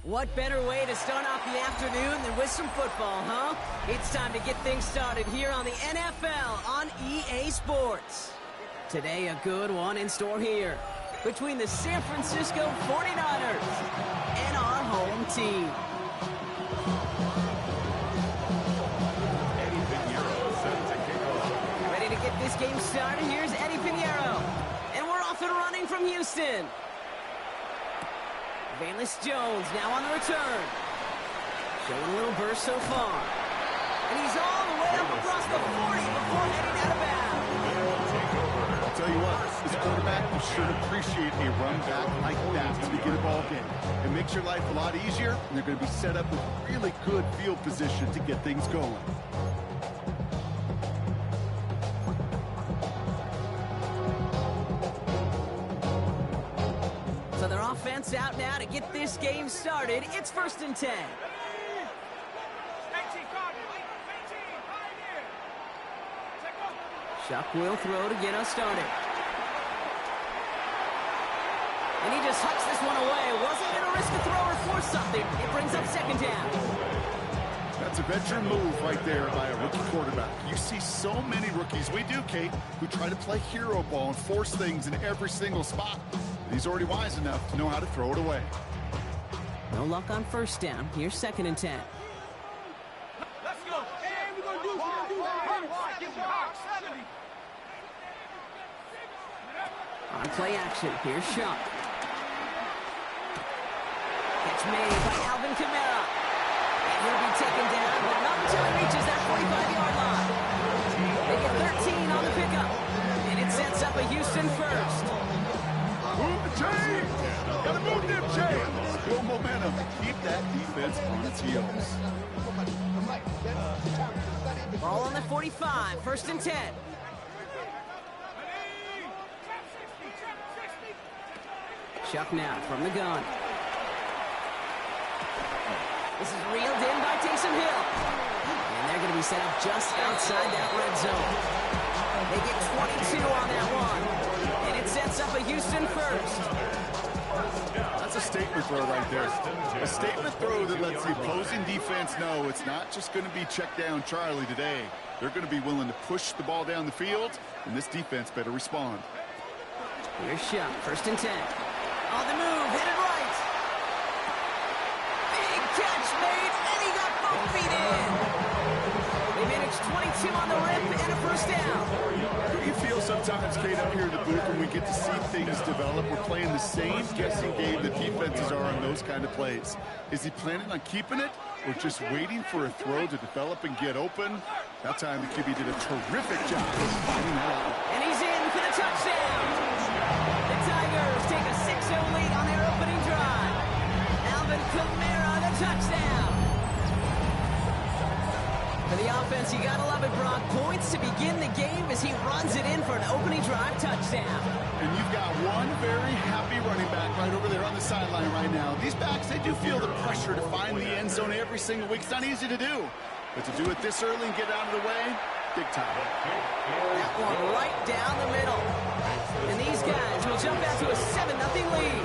What better way to start off the afternoon than with some football, huh? It's time to get things started here on the NFL on EA Sports. Today, a good one in store here between the San Francisco 49ers and our home team. Ready to get this game started? Here's Eddie Pinheiro. And we're off and running from Houston. Valus Jones now on the return. Showing a little burst so far. And he's all the way up across the 40 before heading out of bounds. I'll tell you what, this quarterback will sure appreciate a run back like that to begin a ball game. It makes your life a lot easier, and they're going to be set up with really good field position to get things going. So their offense out now to get this game started. It's 1st and 10. Chuck will throw to get us started. And he just hucks this one away. Wasn't going to risk a throw or force something. It brings up 2nd down. That's a veteran move right there by a rookie quarterback. You see so many rookies, we do, Kate, who try to play hero ball and force things in every single spot. He's already wise enough to know how to throw it away. No luck on 1st down. Here's 2nd and 10. Let's go. Hey, we're going to do On play action, here's Shuck. Catch made by Alvin Kamara. And he'll be taken down, but not until he reaches that 45-yard line. They get 13 on the pickup. And it sets up a Houston first. Move the chain! Gotta move them chains! Go momentum. Keep that defense on its heels. Ball on the 45, 1st and 10. Chuck now from the gun. This is reeled in by Taysom Hill. And they're going to be set up just outside that red zone. They get 22 on that one. And it sets up a Houston first. That's a statement throw right there. A statement throw that lets the opposing defense know it's not just going to be check down Charlie today. They're going to be willing to push the ball down the field, and this defense better respond. Here's Shuck, 1st and 10. On the move, hit it right. Big catch made, and he got both feet in. They managed 22 on the rip and a 1st down. You feel sometimes, Kate, up here in the booth when we get to see things develop, we're playing the same guessing game that defenses are on those kind of plays. Is he planning on keeping it or just waiting for a throw to develop and get open? That time the QB did a terrific job of finding that out. And he's in for the touchdown. The Tigers take a 6-0 lead on their opening drive. Alvin Kamara, the touchdown. For the offense, you gotta love it, Brock. Points to begin the game as he runs it in for an opening drive touchdown. And you've got one very happy running back right over there on the sideline right now. These backs, they do feel the pressure to find the end zone every single week. It's not easy to do. But to do it this early and get out of the way, big time. That one right down the middle. And these guys will jump out to a 7-0 lead.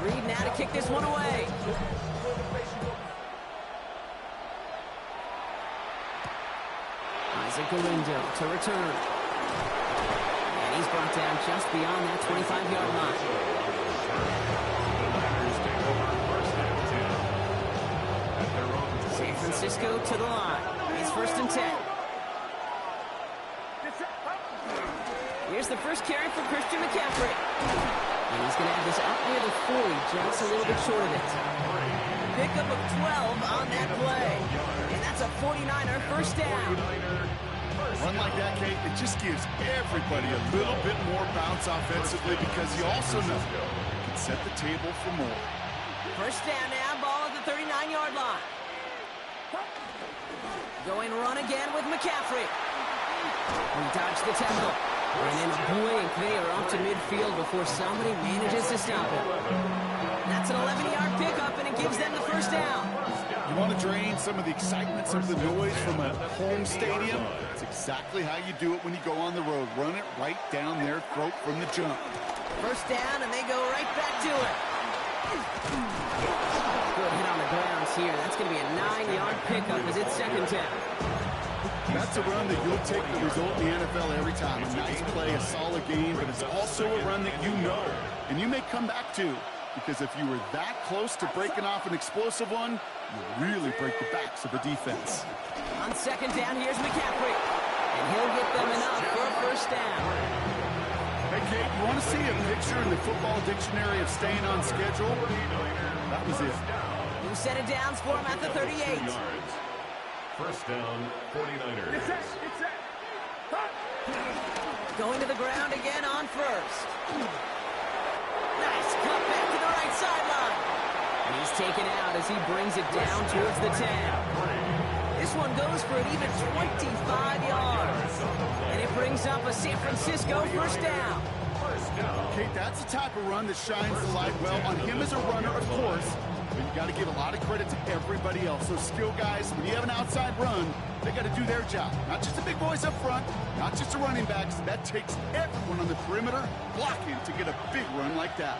Reed now to kick this one away. Isaac Galindo to return. And he's brought down just beyond that 25-yard line. San Francisco to the line. It's 1st and 10. Here's the first carry for Christian McCaffrey. And he's going to have this up near the 40, just a little bit short of it. Pickup of 12 on that play. And that's a 49er 1st down. Run like that, Kate, it just gives everybody a little bit more bounce offensively because you also know you can set the table for more. 1st down now, ball at the 39-yard line. Going run again with McCaffrey. He dodged the tackle. And in a blink, they are off to midfield before somebody manages to stop him. That's an 11-yard pickup, and it gives them the 1st down. You want to drain some of the excitement, some of the noise from a home stadium? That's exactly how you do it when you go on the road. Run it right down their throat from the jump. First down, and they go right back to it. Good hit on the grounds here. That's going to be a 9-yard pickup as it's second down. That's a run that you'll take the result in the NFL every time. A nice play, a solid game, but it's also a run that you know and you may come back to, because if you were that close to breaking off an explosive one, you really break the backs of the defense. On second down, here's McCaffrey, and he'll get them enough for a first down. Hey, Kate, you want to see a picture in the football dictionary of staying on schedule? That was it. New set of downs for him at the 38. First down, 49ers. Going to the ground again on first. Nice cut back to the right sideline. And he's taken out as he brings it down towards the 10. This one goes for an even 25 yards. And it brings up a San Francisco first down. Kate, that's the type of run that shines the light well on him as a runner, of course. But you got to give a lot of credit to everybody else. Those skill guys, when you have an outside run, they got to do their job. Not just the big boys up front, not just the running backs. That takes everyone on the perimeter blocking to get a big run like that.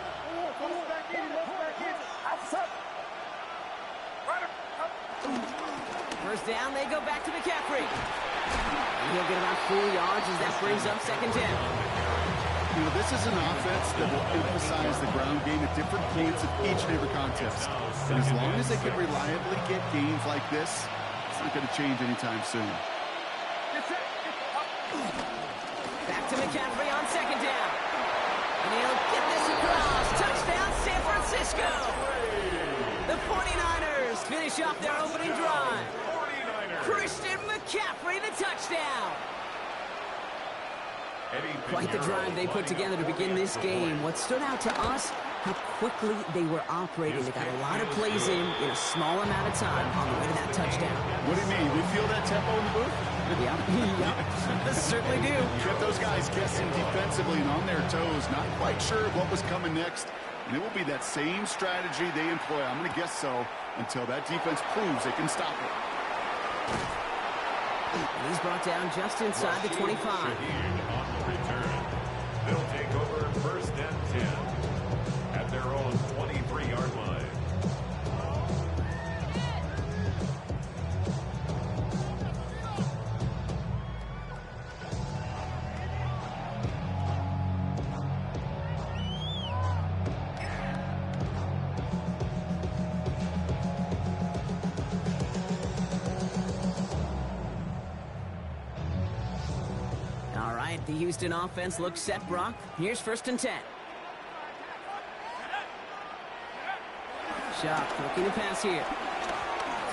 First down, they go back to McCaffrey. And he'll get about 4 yards as that brings up second down. You know, this is an offense that will emphasize the ground game at different points of each and every contest. And as long as they can reliably get games like this, it's not going to change anytime soon. Back to McCaffrey on second down. And he'll get this across. Touchdown, San Francisco. The 49ers finish off their opening drive. Christian McCaffrey, the touchdown. Quite the drive they put together to begin this game. What stood out to us, how quickly they were operating. They got a lot of plays in a small amount of time on the way to that touchdown. What do you mean? We feel that tempo in the booth? Yeah, certainly do. Kept those guys guessing defensively and on their toes, not quite sure what was coming next. And it will be that same strategy they employ, I'm going to guess so, until that defense proves they can stop it. And he's brought down just inside the 25. Return. They'll take over first and 10 at their own 23-yard line. The Houston offense looks set, Brock. Here's first and 10. Shock looking to pass here.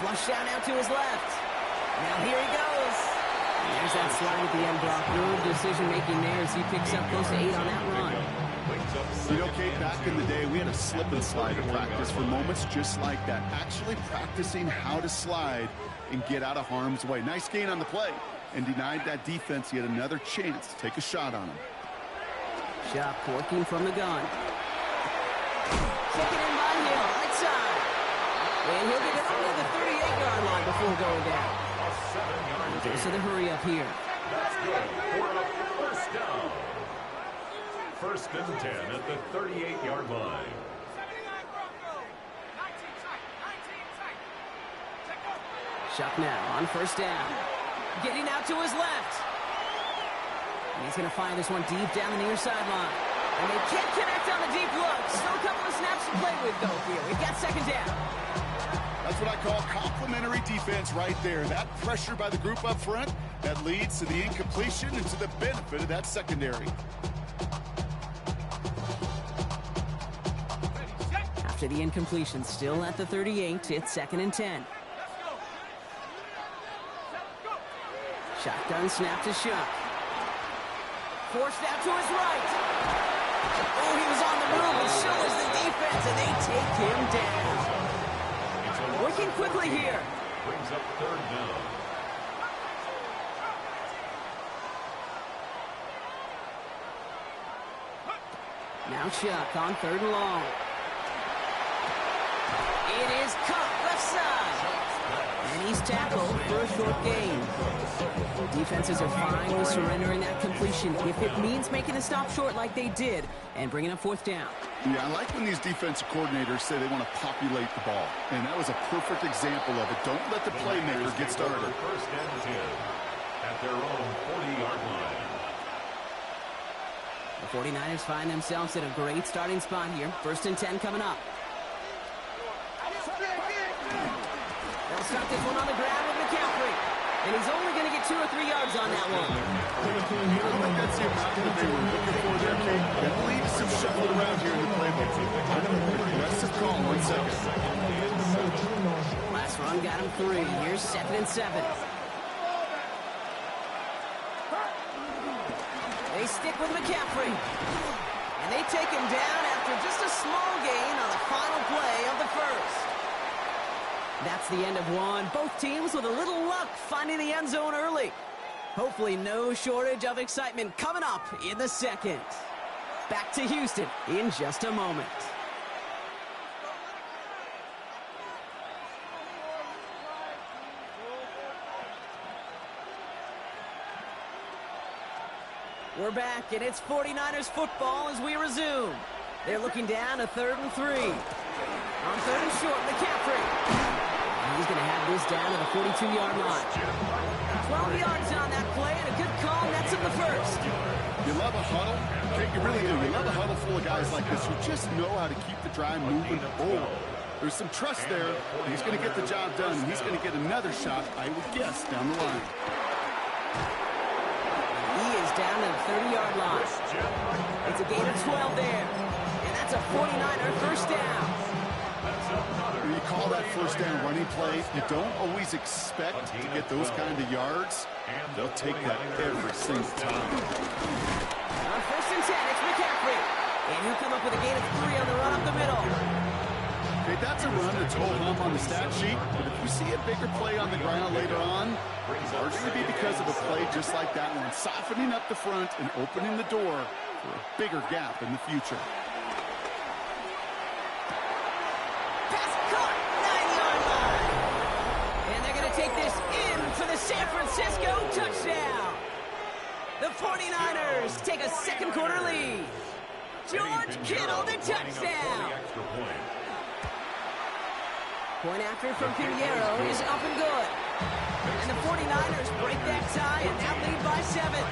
Flush down out to his left. Now here he goes. And there's that slide at the end, Brock. Good decision-making there as he picks up close to 8 on that run. You know, Kate, back in the day, we had a slip and slide at practice for moments just like that. Actually practicing how to slide and get out of harm's way. Nice gain on the play. And denied that defense yet another chance to take a shot on him. Shock working from the gun. Taken in by Hill, right side. And he'll get it over the 38-yard line before going down. There's the hurry up here. That's good for a first down. First and 10 at the 38-yard line. Shock now on first down. Getting out to his left. And he's going to fire this one deep down the near sideline. And they can't connect on the deep look. Still a couple of snaps to play with, though, here. We've got second down. That's what I call complementary defense right there. That pressure by the group up front, that leads to the incompletion and to the benefit of that secondary. After the incompletion, still at the 38, it's second and 10. Shotgun snap to Shock. Forced out to his right. Oh, he was on the move, but so is the defense, and they take him down. Working quickly here. Brings up third down. Now Shock on third and long. It is caught left side. And he's tackled for a short gain. Defenses are fine with surrendering that completion if it means making a stop short like they did and bringing up fourth down. Yeah, I like when these defensive coordinators say they want to populate the ball. And that was a perfect example of it. Don't let the playmaker get started. First and 10 at their own 40-yard line. The 49ers find themselves in a great starting spot here. First and 10 coming up. They'll start this one on the ground with McCaffrey. And he's only going to get 2 or 3 yards on that one. I don't think that's the amount that they were looking for there, Kate. I believe some shuffling around here in the playbook. Aggressive call, 1 second. Last run got him 3. Here's 2nd and 7. They stick with McCaffrey. And they take him down after just a small gain on the final play of the first. That's the end of one. Both teams with a little luck finding the end zone early. Hopefully no shortage of excitement coming up in the second. Back to Houston in just a moment. We're back, and it's 49ers football as we resume. They're looking down to 3rd and 3. On 3rd and short, McCaffrey. He's going to have this down to the 42-yard line. 12 yards on that play, and a good call nets him the first. You love a huddle. Okay, you really do. You love a huddle full of guys like this who just know how to keep the drive moving forward. There's some trust there. He's going to get the job done, and he's going to get another shot, I would guess, down the line. He is down to the 30-yard line. It's a gain of 12 there, and that's a 49er first down. When you call that first down running play, you don't always expect to get those kind of yards. They'll take that every single time. On 1st and 10, it's McCaffrey. And he'll come up with a gain of 3 on the run up the middle. Okay, that's a run that's whole hum on the stat sheet. But if you see a bigger play on the ground later on, it's largely be because of a play just like that one, softening up the front and opening the door for a bigger gap in the future. Take this in for the San Francisco touchdown. The 49ers take a second quarter lead. George Kittle, the touchdown. Point after from Pinheiro is up and good. And the 49ers break that tie and now lead by 7.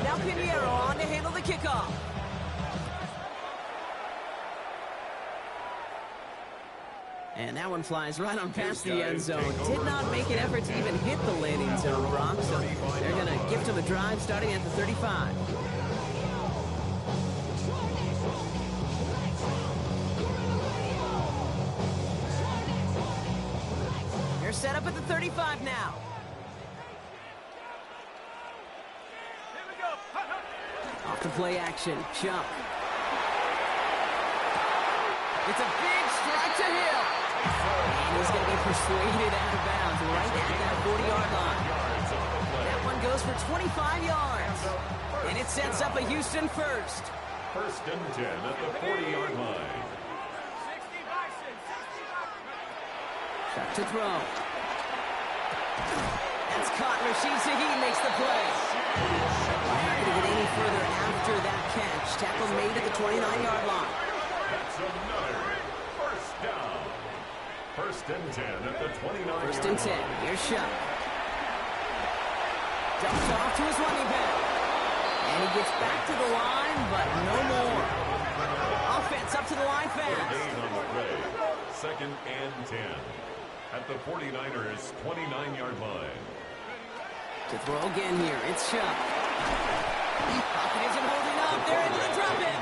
Now Pinheiro on to handle the kickoff. And that one flies right on past the end zone. Did not make an effort to even hit the landing zone, Brock. So they're going to gift him a drive starting at the 35. They're set up at the 35 now. Off to play action. Chuck. It's a big strike to Hill. And he's going to be persuaded out of bounds right at that 40-yard line. That one goes for 25 yards. And it sets up a Houston first. 1st and 10 at the 40-yard line. Chuck to throw. That's caught. Rashid Shaheed makes the play. Not going to get any further after that catch. Tackle made at the 29-yard line. That's another first down. 1st and 10 at the 29. 1st and 10. Here's Shuck. Dumps off to his running back. And he gets back to the line, but no more. Offense up to the line fast. Gain on the play. 2nd and 10 at the 49ers' 29-yard line. To throw again here, it's Shuck. Pocket isn't holding up. They're able to drop it.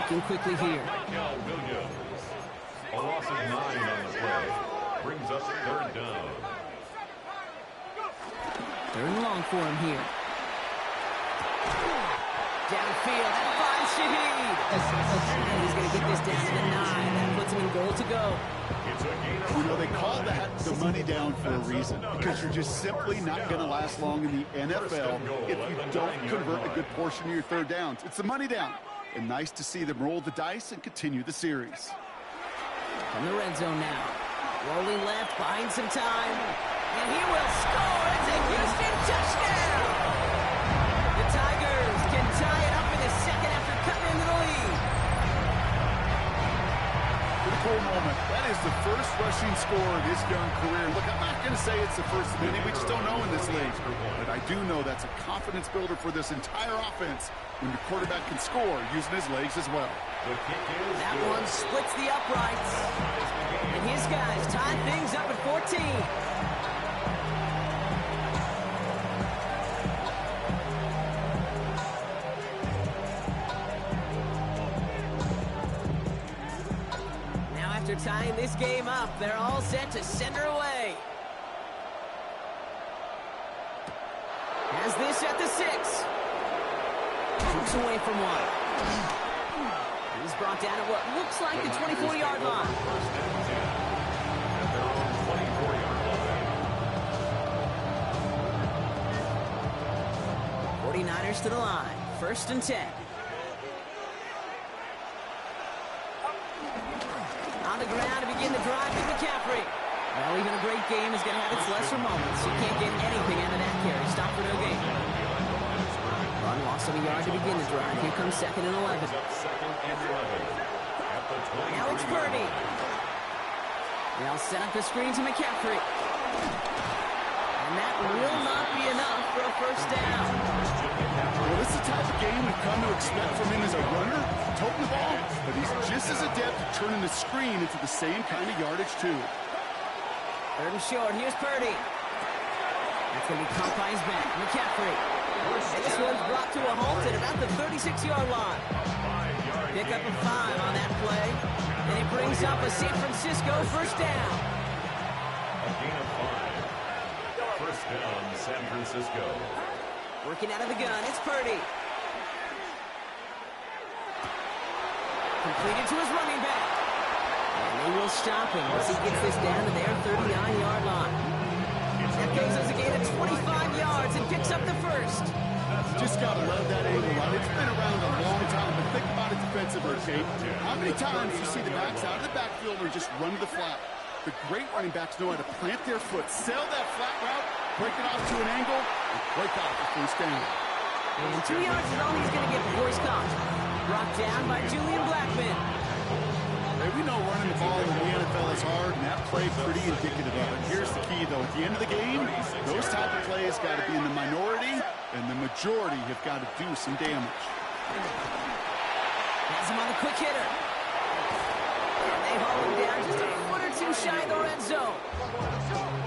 Looking quickly here. Now Williams. A loss of 9 on the play. Brings up 3rd down. 3rd and long for him here. Downfield, that finds Shaheed. And he's going to get this down to the 9. That puts him in goal to go. You know, they call that the money down for a reason, because you're just simply not going to last long in the NFL if you don't convert a good portion of your 3rd downs. It's the money down. And nice to see them roll the dice and continue the series. From the red zone now. Rolling left, buying some time. And he will score. It's a Houston touchdown. The Tigers can tie it up in the second after cutting into the lead. Pretty cool moment. That is the first rushing score of his young career. Look, I'm not going to say it's the first of many. We just don't know in this league. But I do know that's a confidence builder for this entire offense when your quarterback can score using his legs as well. That one splits the uprights. And his guys tie things up at 14. Now after tying this game up, they're all set to send her away. Has this at the 6. Moves away from one. He's brought down at what looks like the 24-yard line. 49ers to the line. 1st and 10. On the ground to begin the drive to McCaffrey. Well, even a great game is going to have its lesser moments. You can't get anything out of that carry. Stop for no gain. Run loss of a yard to begin the drive. Here comes 2nd and 11. Now it's Purdy. They'll set up the screen to McCaffrey. And that will not be enough for a 1st down. Well, this is the type of game we've come to expect from him as a runner, toting the ball, but he's just as adept at turning the screen into the same kind of yardage, too. 3rd and short. Here's Purdy. That's going to be caught by his back. McCaffrey. And this one's brought to a halt at about the 36-yard line. Pick up a 5 on that play. And it brings up a San Francisco 1st down. A gain of 5. 1st down, San Francisco. Working out of the gun, it's Purdy. Completed to his running back. And they will stop him once he gets this down to their 39-yard line. That gives us a gain of 25 yards and picks up the 1st. Just got to love that angle run. It's been around a long time, but think about it defensively, Kate. How many times you see the backs out of the backfield or just run to the flat? The great running backs know how to plant their foot, sail that flat route, break it off to an angle, and break off the 1st down. And 2 yards is all he's going to get before he's caught. Brought down by Julian Blackman. Hey, we know running the ball in the NFL is hard, and that play pretty indicative of it. Here's the key, though. At the end of the game, those type of plays got to be in the minority, and the majority have got to do some damage. Has him on the quick hitter. And they haul him down just a foot or two shy of the red zone.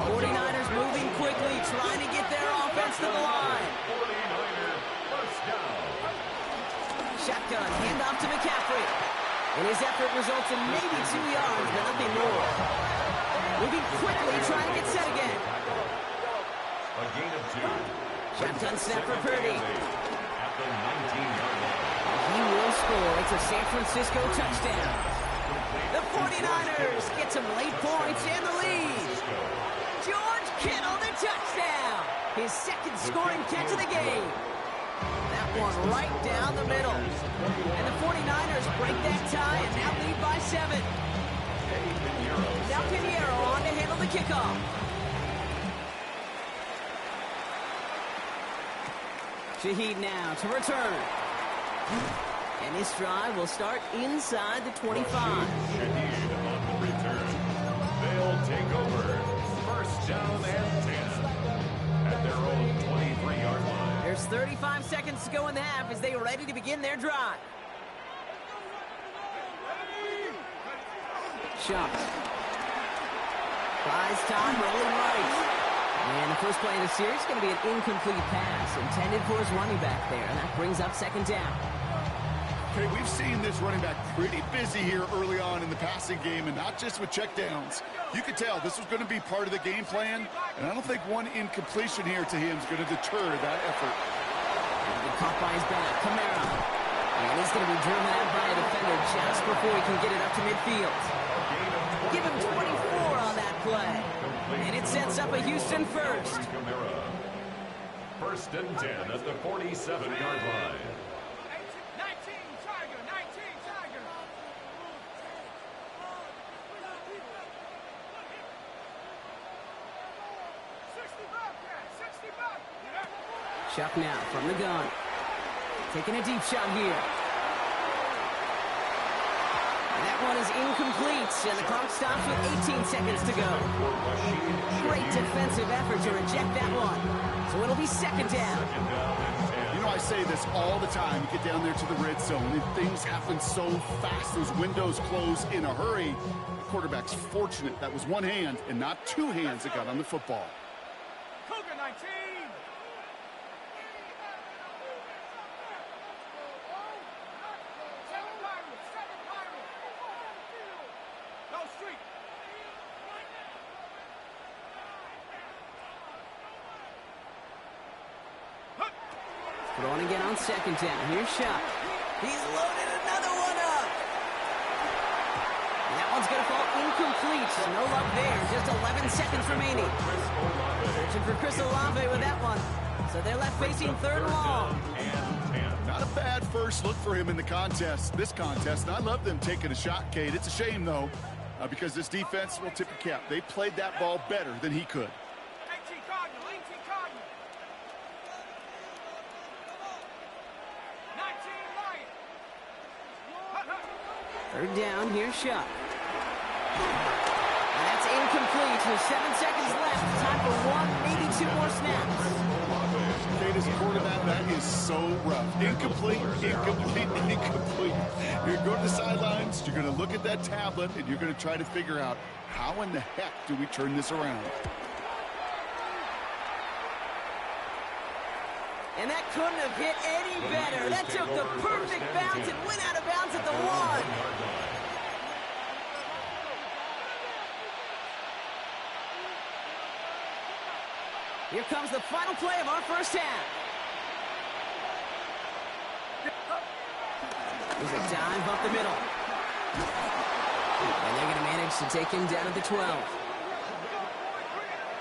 49ers moving quickly, trying to get their offense to the line. Shotgun, handoff to McCaffrey. And his effort results in maybe 2 yards, but nothing more. Moving quickly, trying to get set again. A gain of 2. Shotgun snap for Purdy. At the 19-yard line. He will score. It's a San Francisco touchdown. The 49ers get some late points and the lead. George Kittle, the touchdown. His 2nd scoring catch of the game. That one right down the middle. And the 49ers break that tie and now lead by 7. Now Pinheiro on to handle the kickoff. Shaheed now to return. And this drive will start inside the 25. Shaheed on the return. They'll take over. 1st down and 10. At their own 23-yard line. There's 35 seconds to go in the half as they are ready to begin their drive. Shots. Buys time, rolling right. And the first play of the series is going to be an incomplete pass intended for his running back there. And that brings up 2nd down. Okay, we've seen this running back pretty busy here early on in the passing game, and not just with checkdowns. You could tell this was going to be part of the game plan, and I don't think one incompletion here to him is going to deter that effort. Caught by his back, Kamara. And he's going to be driven out by a defender just before he can get it up to midfield. Give him 24 on that play. And it sets up a Houston 1st. 1st and 10 at the 47-yard line. Chuck now from the gun. Taking a deep shot here. And that one is incomplete, and the clock stops with 18 seconds to go. Great defensive effort to reject that one. So it'll be second down. You know, I say this all the time. You get down there to the red zone, and things happen so fast. Those windows close in a hurry. The quarterback's fortunate that was one hand and not two hands that got on the football. Cougar 19. No street. Throwing again on second down. Here's Shot. He's loaded another one up. And that one's going to fall incomplete. No luck there. Just 11 seconds remaining. Searching for Chris Olave with that one. So they're left facing third and long. Not a bad first look for him in the contest, this contest. And I love them taking a shot, Kate. It's a shame, though, because this defense will tip your cap. They played that ball better than he could. 18 Cardinal, 18 Cardinal. 19 Lion. Third down, here's Shot. And that's incomplete with 7 seconds left. Time for one, maybe two more snaps. Kate, as a quarterback, that is so rough. Incomplete, incomplete, incomplete. You're going to go to the sidelines, you're going to look at that tablet, and you're going to try to figure out how in the heck do we turn this around. And that couldn't have hit any better. That took the perfect bounce and went out of bounds at the 1. Here comes the final play of our first half. There's a dive up the middle. And they're going to manage to take him down at the 12.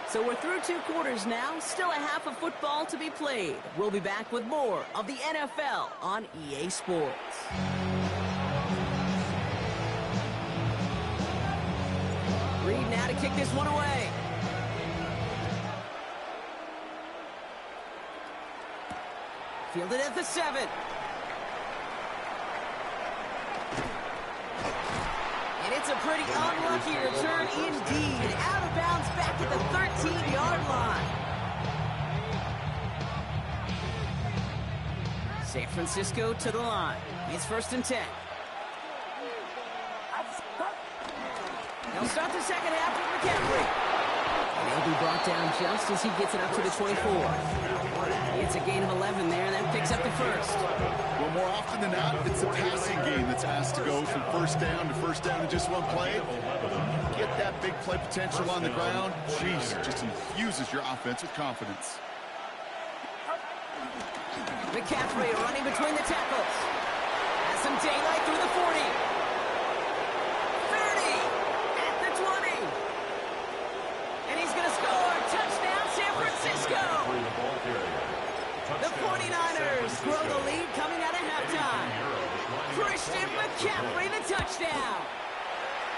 So we're through 2 quarters now. Still a half of football to be played. We'll be back with more of the NFL on EA Sports. Reed now to kick this one away. Fielded at the 7. And it's a pretty unlucky return indeed. Out of bounds back at the 13-yard line. San Francisco to the line. It's first and 10. They'll start the second half with McCaffrey. And he'll be brought down just as he gets it up to the 24. It's a gain of 11 there, and that picks up the first. Well, more often than not, it's the passing game that's asked to go from first down in just one play. Get that big play potential on the ground. Jeez, it just infuses your offense with confidence. McCaffrey running between the tackles. Has some daylight through the 40. 30 at the 20. And he's going to score. Touchdown, San Francisco. The 49ers grow the lead coming out of halftime. Christian McCaffrey, the touchdown.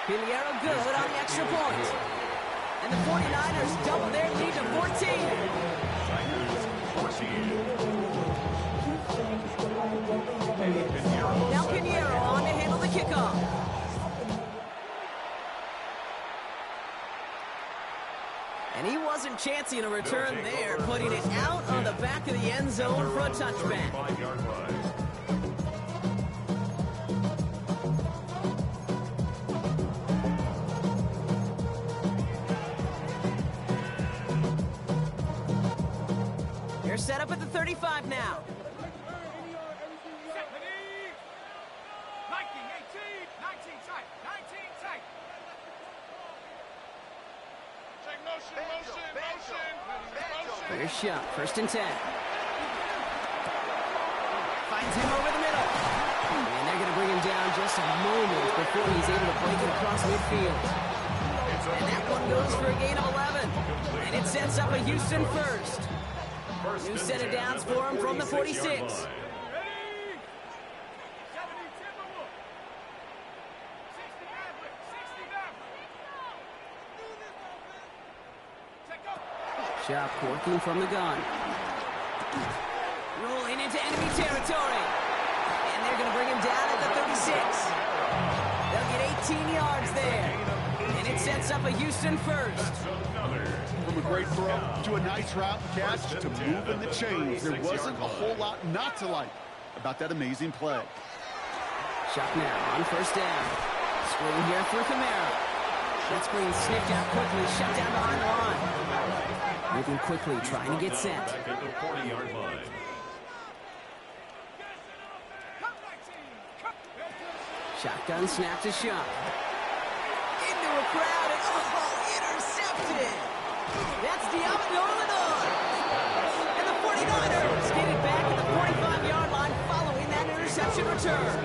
Pinheiro good on the extra point. And the 49ers double their lead to 14. Now Pinheiro on to handle the kickoff. And he wasn't chancing a return there, putting it out on the back of the end zone for a touchback. They're set up at the 35 now. 19 tight, 19 tight. Here's Shot, first and 10. Finds him over the middle. And they're going to bring him down just a moment before he's able to break it across midfield. And that one goes for a gain of 11. And it sets up a Houston first. New set of downs for him from the 46. Shop working from the gun. Rolling into enemy territory. And they're going to bring him down at the 36. They'll get 18 yards there. And it sets up a Houston first. From a great throw to a nice route catch to moving the chains. There wasn't a whole lot not to like about that amazing play. Shot now on first down. Screen here for Kamara. That screen sniffed out quickly, shut down behind the line. Moving quickly, trying to get set. Back at the 40-yard line. Shotgun snap to Shuck. Into a crowd and intercepted. That's Diablo Illinois. And the 49ers get it back at the 45-yard line following that interception return.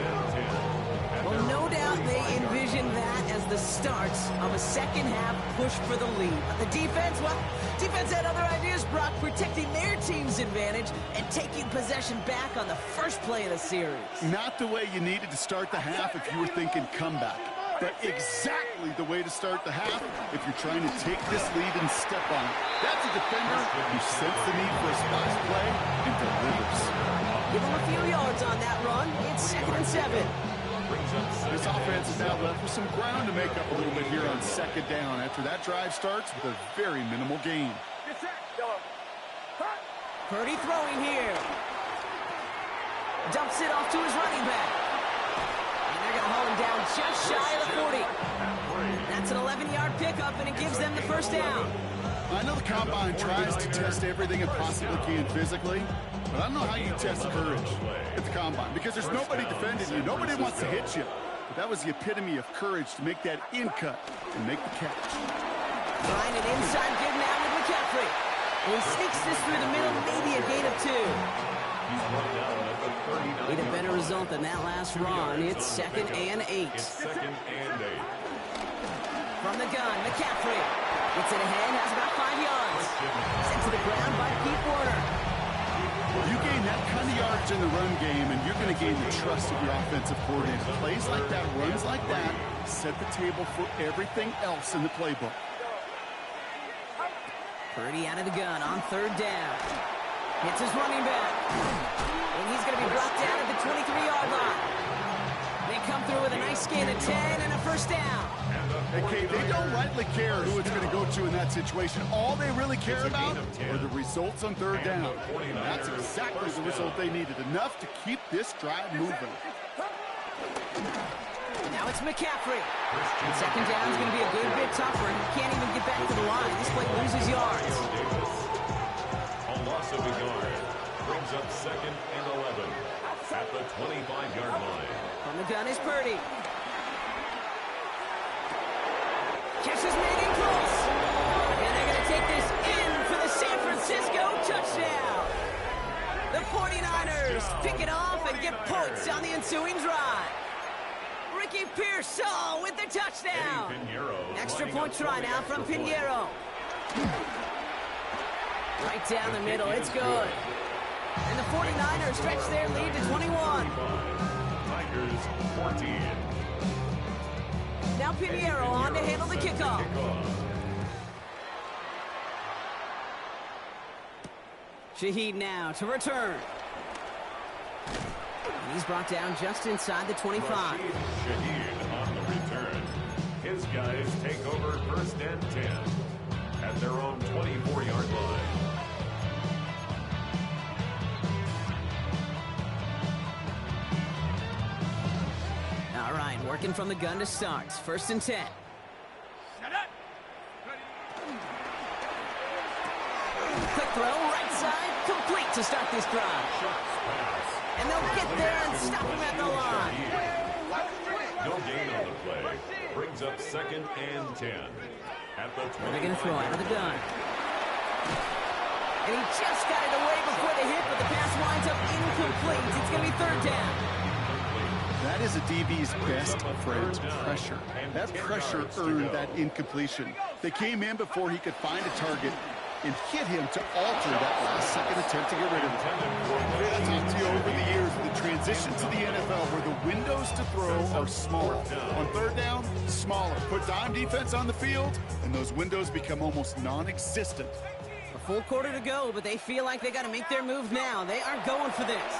Well, no doubt they envisioned that as the start of a second-half push for the lead. But the defense, well, defense had other ideas, Brock, protecting their team's advantage and taking possession back on the first play of the series. Not the way you needed to start the half if you were thinking comeback. But exactly the way to start the half if you're trying to take this lead and step on it. That's a defender who senses the need for a splash play and delivers. Give him a few yards on that run. It's 2nd and 7. This offense is now left with some ground to make up a little bit here on 2nd down after that drive starts with a very minimal gain. Purdy throwing here. Dumps it off to his running back. And they're going to haul him down just shy of the 40. That's an 11-yard pickup, and it gives them the first down. I know the combine tries to test everything it possibly can physically, but I don't know how you test courage at the combine because there's nobody defending you. Nobody wants to hit you. But that was the epitome of courage to make that in cut and make the catch. Trying an inside give now with McCaffrey. And he sneaks this through the middle, maybe a gain of 2. Need a better result than that last run. It's 2nd and 8. From the gun, McCaffrey gets it ahead, has about 5 yards. Sent to the ground by Pete Warner. You gain that kind of yards in the run game, and you're going to gain the trust of your offensive coordinator. Plays like that, runs like that, set the table for everything else in the playbook. Purdy out of the gun on 3rd down. Hits his running back. And he's going to be brought down at the 23-yard line. They come through with a nice gain of 10 and a first down. Okay, they don't rightly care who it's going to go to in that situation. All they really care about are the results on 3rd down. And that's exactly the result they needed. Enough to keep this drive moving. Now it's McCaffrey. And 2nd down is going to be a good bit tougher. He can't even get back to the line. This play loses yards. A loss of a yard brings up 2nd and 11 at the 25-yard line. From the gun is Purdy. Catch is made in close. And they're going to take this in for the San Francisco touchdown. The 49ers pick it off and get points on the ensuing drive. Ricky Pearsall with the touchdown. Extra point try now from Pinheiro. Right down the middle, it's good. And the 49ers stretch their lead to 21. Tigers 14. Now Pinheiro on to handle the kickoff. Shaheed now to return. And he's brought down just inside the 25. Shaheed on the return. His guys take over 1st and 10 at their own 24-yard line. All right, working from the gun to start. 1st and 10. Quick throw, right side, complete to start this drive. And they'll get there and stop him at the line. No gain on the play. Brings up 2nd and 10 at the 20. They're going to throw out of the gun. And he just got it away before the hit, but the pass winds up incomplete. It's going to be 3rd down. That is a DB's best friend, pressure. That pressure earned that incompletion. They came in before he could find a target and hit him to alter that last-second attempt to get rid of it. I've talked to you over the years, the transition to the NFL where the windows to throw are smaller. On 3rd down, smaller. Put dime defense on the field, and those windows become almost non-existent. A full quarter to go, but they feel like they got to make their move now. They are going for this.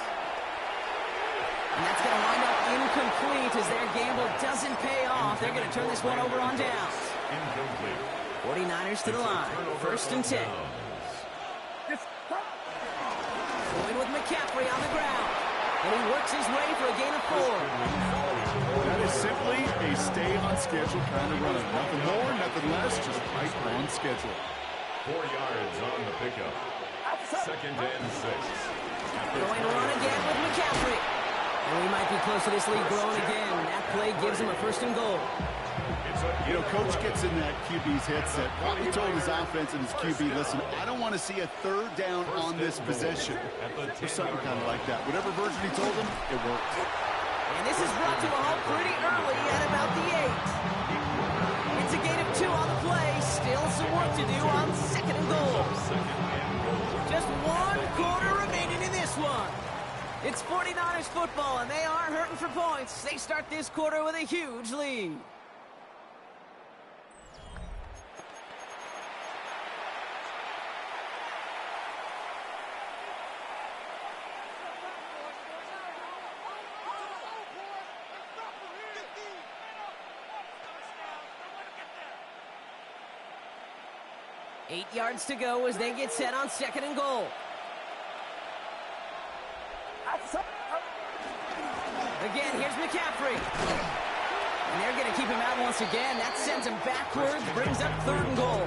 And that's going to wind up incomplete as their gamble doesn't pay off. They're going to turn this one over on downs. Incomplete. 49ers to the line. First and 10. Going with McCaffrey on the ground. And he works his way for a gain of 4. That is simply a stay-on-schedule kind of run. Nothing more, nothing less, just right on schedule. 4 yards on the pickup. Second and 6. Going to run again with McCaffrey. And we might be close to this lead growing again. That play gives him a first and goal. You know, coach gets in that QB's headset, probably told his offense and his QB, listen, I don't want to see a third down on this possession. Or something kind of like that. Whatever version he told him, it worked. And this is brought to a halt pretty early at about the 8. It's a gain of 2 on the play. Still some work to do on second and goal. Just 1 quarter remaining in this one. It's 49ers football, and they are hurting for points. They start this quarter with a huge lead. Eight yards to go as they get set on second and goal. Again, here's McCaffrey. And they're going to keep him out once again. That sends him backwards, brings up third and goal.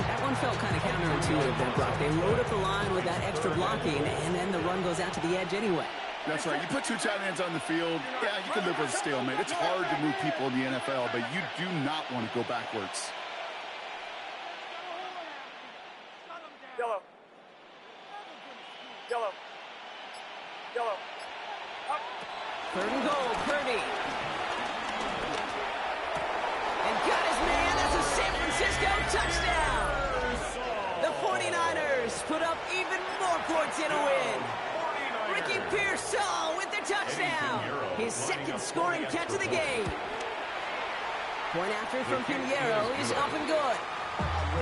That one felt kind of counterintuitive there, Brock. They load up the line with that extra blocking, and then the run goes out to the edge anyway. That's right. You put 2 tight ends on the field, yeah, you can live with a stalemate. It's hard to move people in the NFL, but you do not want to go backwards. Yellow. Yellow. Yellow. Up. Third and goal, Purdy. And got his man. That's a San Francisco touchdown. The 49ers put up even more points in a win. Ricky Pearsall with the touchdown. His second scoring catch of the game. Point after from Pinheiro is up and good.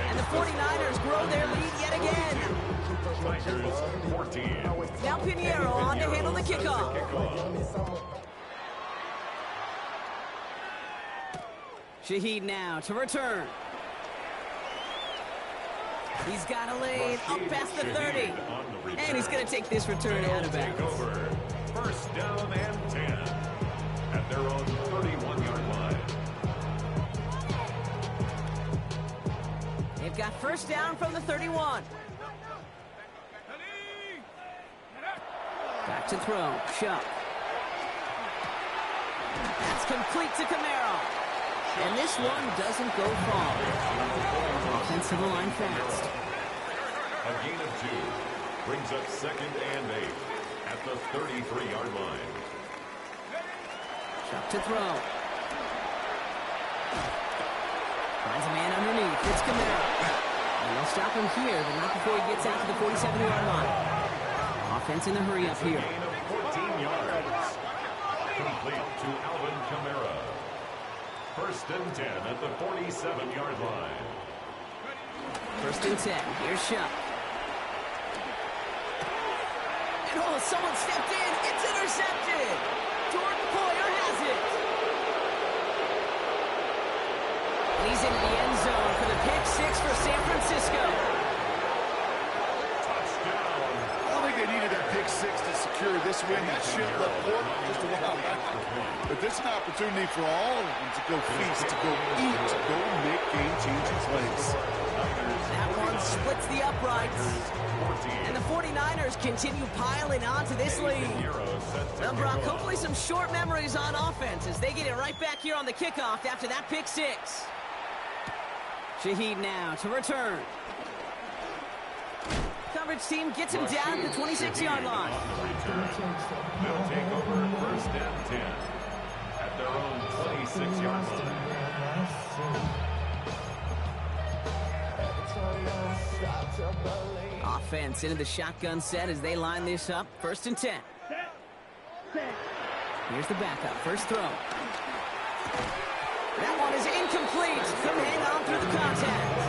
And the 49ers grow their lead yet again. Tigers 14. Now Pinheiro on to handle the kickoff. Shaheed now to return. He's got a lane up past the 30. And he's going to take this return out of bounds. First down and 10 at their own 31-yard line. They've got first down from the 31. Back to throw. Shuck. That's complete to Camaro. And this one doesn't go far. Offensive line fast. A gain of 2 brings up second and 8 at the 33-yard line. Shuck to throw. Finds a man underneath. It's Camaro. And they'll stop him here, but not before he gets out to the 47-yard line. Offense in the hurry up here. Gain of 14 yards. Complete to Alvin Kamara. First and 10 at the 47-yard line. First and 10. Here's Shuck. And oh, someone stepped in. It's intercepted. Jordan Poyer has it. He's into the end zone for the pick 6 for San Francisco. Touchdown. I don't think they needed that pick 6 to secure this win. That shit left Portland just a while back. But this is an opportunity for all of them to go feast, to go eat, to go make game-changing plays. That one splits the uprights. And the 49ers continue piling on to this lead. Now, Brock, hopefully some short memories on offense as they get it right back here on the kickoff after that pick 6. Shaheed now to return. Coverage team gets him down at the 26-yard line. They'll take over first and 10 at their own 26-yard line. Offense into the shotgun set as they line this up. First and 10. Here's the backup. First throw. That one is incomplete. Couldn't hang on through the contact.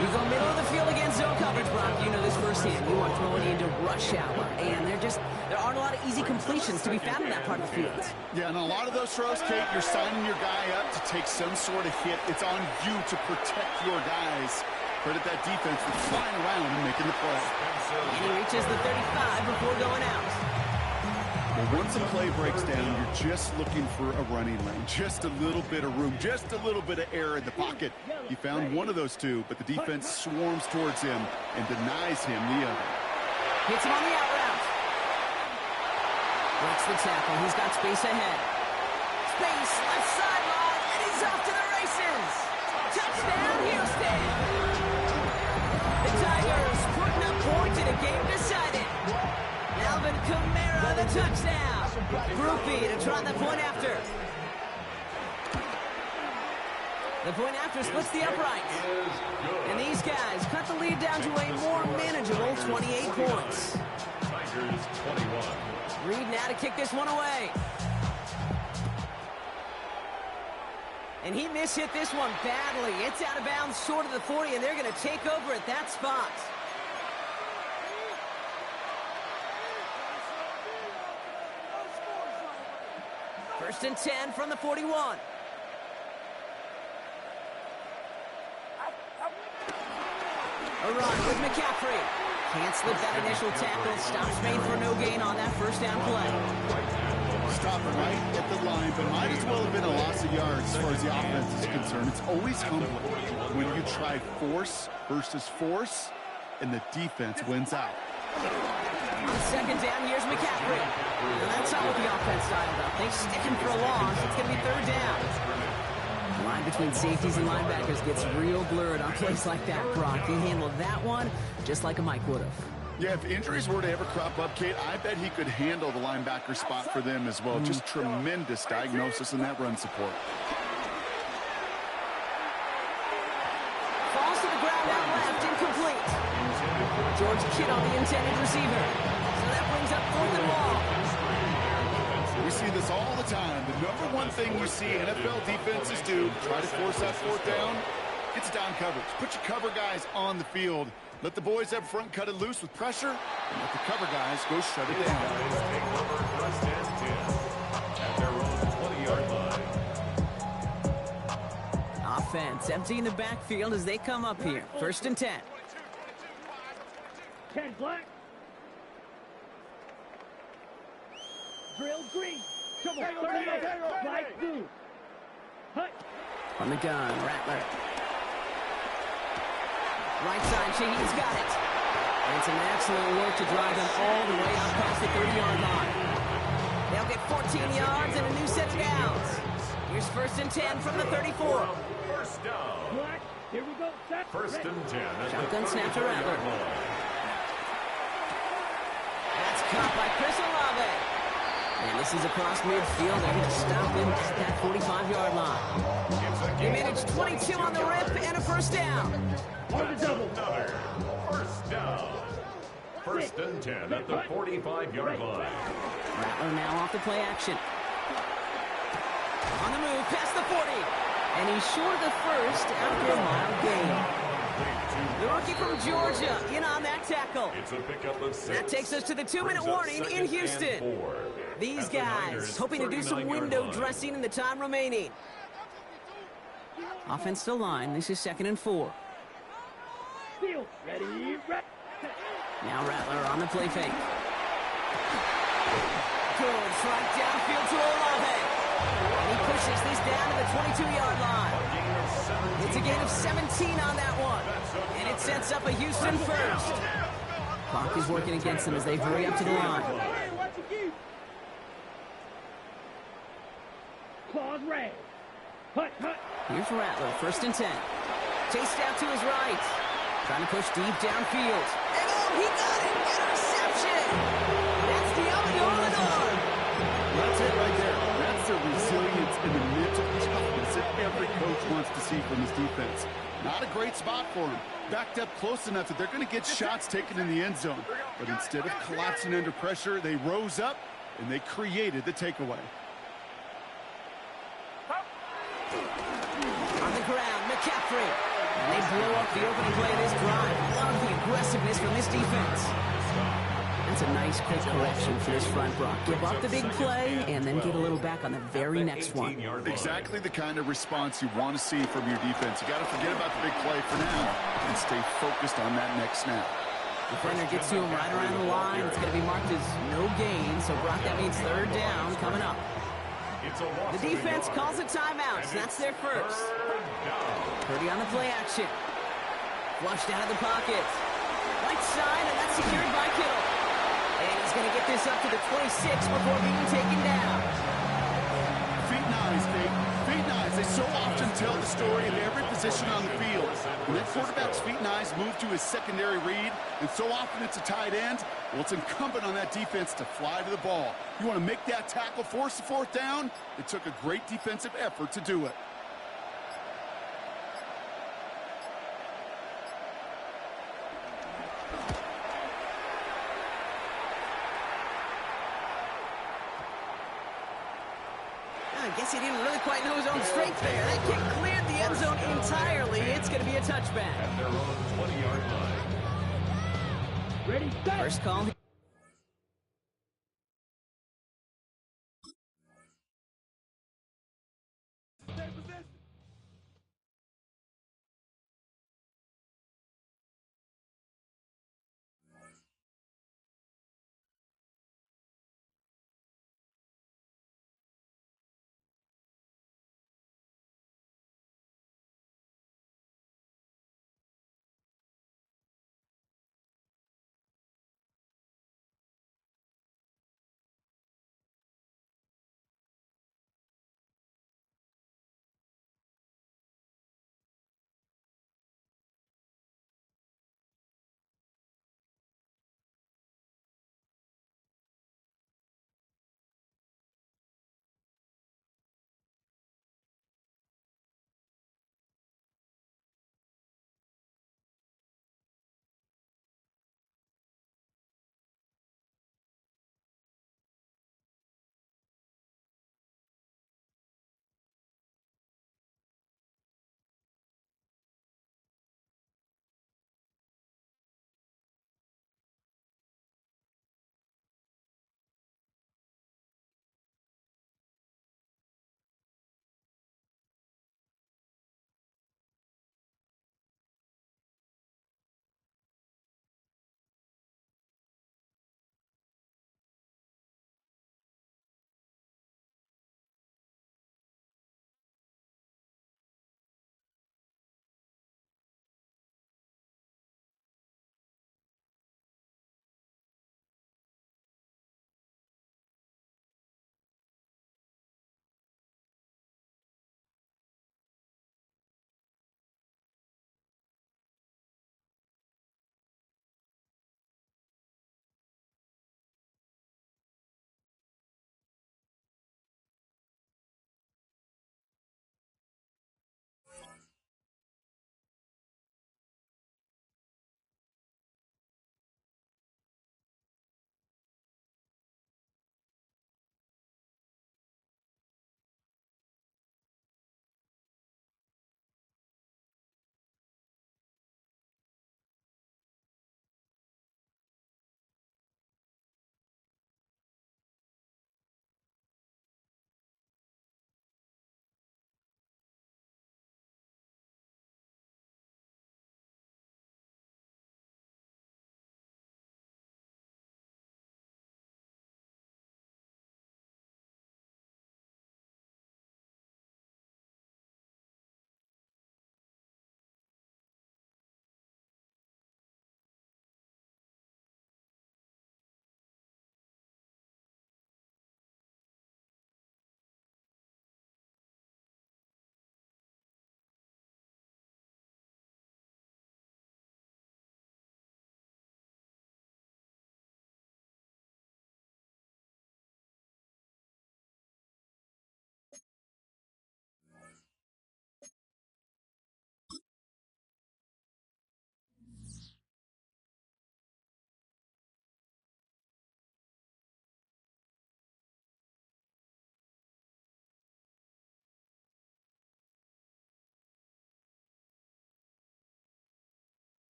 You go middle of the field against zone coverage, Brock. You know this firsthand. You are throwing into rush hour, and there aren't a lot of easy completions to be found in that part of the field. Yeah, and a lot of those throws, Kate, you're signing your guy up to take some sort of hit. It's on you to protect your guys. Credit that defense for flying around and making the play. And he reaches the 35 before going out. Well, once a play breaks down, you're just looking for a running lane. Just a little bit of room, just a little bit of air in the pocket. He found one of those two, but the defense swarms towards him and denies him the other. Hits him on the out route. Breaks the tackle. He's got space ahead. Space, left sideline, and he's off to the races. Touchdown, Houston. The Tigers putting up points in a game decided. Alvin Kamara, the touchdown. Groupie to try the point after. The point after splits the uprights. And these guys cut the lead down to a more manageable 28 points. Tigers 21. Reed now to kick this one away. And he mishit this one badly. It's out of bounds short of the 40, and they're going to take over at that spot. First and 10 from the 41. A run with McCaffrey. Can't slip that initial tackle. Stops made for no gain on that first down play. Stop right at the line, but might as well have been a loss of yards as far as the offense is concerned. It's always humbling when you try force versus force, and the defense wins out. On second down, here's McCaffrey. And that's not what the offense styled up. They stick him for a loss. It's going to be third down. The line between safeties and linebackers gets real blurred on plays like that, Brock. He handled that one just like a Mike would have. Yeah, if injuries were to ever crop up, Kate, I bet he could handle the linebacker spot for them as well. Just tremendous diagnosis in that run support. Falls to the ground out left, incomplete. George Kidd on the intended receiver. So that brings up fourth and long. We see this all the time. The number one thing you see NFL defenses do, try to force that fourth down, it's down coverage. Put your cover guys on the field. Let the boys up front cut it loose with pressure, and let the cover guys go shut it down. Take over first and 10 at their own 20-yard line. Offense emptying the backfield as they come up here. First and 10. 10 black. Drill green. Come on. Black blue. Hut. On the gun, Rattler. Right side, Shaheed's got it. And some excellent work to drive them all the way out past the 30-yard line. They'll get 14 yards and a new set of downs. Here's first and 10 from the 34. First down. Black. Here we go. Set. First and 10 at Shotgun the snap to 30-yard Rattler. line. That's caught by Chris Olave. And this is across midfield. They're going to stop him at that 45-yard line. They managed 22 on the rip and a first down. That's another first down. First and 10 at the 45-yard line. Rattler now off the play action. On the move, past the 40. And he's short of the first after a mile gain. The rookie from Georgia in on that tackle. It's a pickup of 6. That takes us to the 2-minute warning in Houston. These guys hoping to do some window dressing in the time remaining. Offense to line. This is 2nd and 4. Field. Ready. Now Rattler on the play fake. Good strike downfield to Olave. And he pushes this down to the 22-yard line. It's a gain of 17 on that one. And it sets up a Houston first. Clock is working against them as they hurry up to the line. Claws red. Hut, hut. Here's Rattler, first and 10. Chased out to his right. Trying to push deep downfield. And oh, he got it! Interception! That's the Amador. That's it right there. That's the resilience and the mental toughness that every coach wants to see from his defense. Not a great spot for him. Backed up close enough that they're going to get shots taken in the end zone. But instead of collapsing under pressure, they rose up and they created the takeaway. On the ground, McCaffrey. And they blow up the opening play of this drive. Love the aggressiveness from this defense. That's a nice quick correction for this front, Brock. Give up the big play and then get a little back on the very next one. Exactly the kind of response you want to see from your defense. You got to forget about the big play for now and stay focused on that next snap. Defender gets to him right around the line. It's going to be marked as no gain, so Brock, that means third down coming up. The defense calls a timeout, so that's their first. Purdy on the play action. Flushed out of the pocket. Right side, and that's secured by Kittle. And he's going to get this up to the 26 before being taken down. Feet and eyes, Dave. Feet and eyes. They so often tell the story of every position on the field. When that quarterback's feet and eyes move to his secondary read, and so often it's a tight end, well, it's incumbent on that defense to fly to the ball. You want to make that tackle, force the fourth down? It took a great defensive effort to do it. I guess he didn't really quite know his own strength there. That kick cleared the end zone entirely. It's going to be a touchback. At their own 20-yard line. Ready, set. First call.